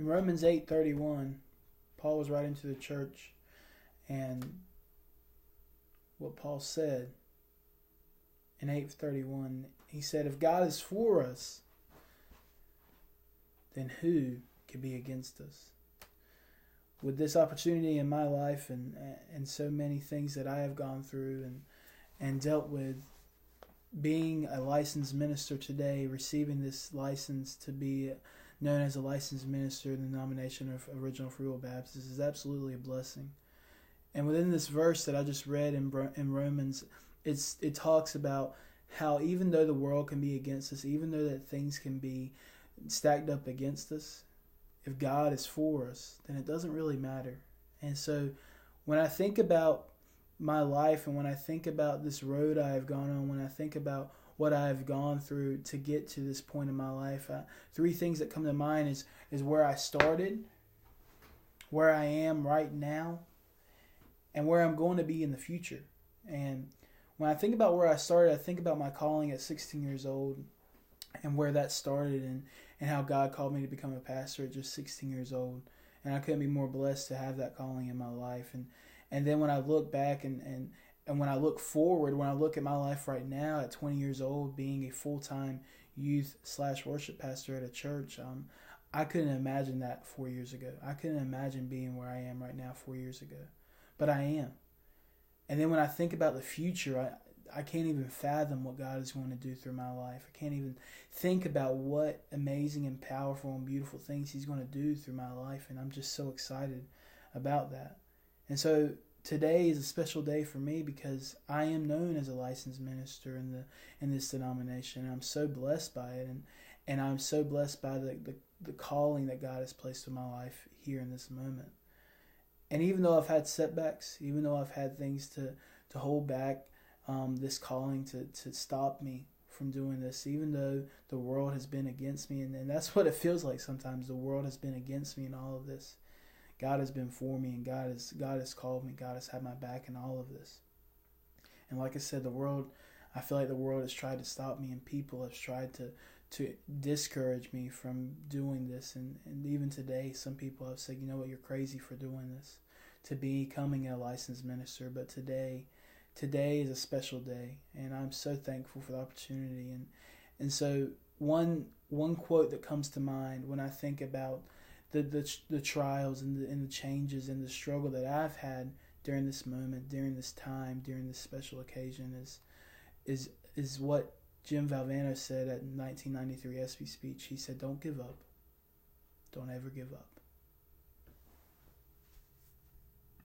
In Romans 8:31, Paul was writing to the church, and what Paul said in 8:31, he said, if God is for us, then who can be against us? With this opportunity in my life and so many things that I have gone through and dealt with, being a licensed minister today, receiving this license to be known as a licensed minister in the denomination of Original Free Will Baptist is absolutely a blessing. And within this verse that I just read in Romans, it talks about how even though the world can be against us, even though that things can be stacked up against us, if God is for us, then it doesn't really matter. And so when I think about my life and when I think about this road I have gone on, when I think about what I have gone through to get to this point in my life, three things that come to mind is where I started, where I am right now, and where I'm going to be in the future. And when I think about where I started, I think about my calling at 16 years old and where that started and how God called me to become a pastor at just 16 years old. And I couldn't be more blessed to have that calling in my life. And then when I look back and when I look forward, when I look at my life right now at 20 years old, being a full-time youth/worship pastor at a church, I couldn't imagine that 4 years ago. I couldn't imagine being where I am right now 4 years ago. But I am. And then when I think about the future, I can't even fathom what God is going to do through my life. I can't even think about what amazing and powerful and beautiful things He's going to do through my life. And I'm just so excited about that. And so today is a special day for me because I am known as a licensed minister in this denomination. And I'm so blessed by it. And I'm so blessed by the calling that God has placed in my life here in this moment. And even though I've had setbacks, even though I've had things to hold back this calling to stop me from doing this, even though the world has been against me, and that's what it feels like sometimes. The world has been against me in all of this. God has been for me, and God has called me. God has had my back in all of this. And like I said, I feel like the world has tried to stop me, and people have tried to discourage me from doing this. And even today, some people have said, you know what, you're crazy for doing this, to becoming a licensed minister. But today is a special day, and I'm so thankful for the opportunity. And so one quote that comes to mind when I think about the trials and the changes and the struggle that I've had during this moment, during this time, during this special occasion is what Jim Valvano said at 1993 ESPY speech. He said, "Don't give up. Don't ever give up."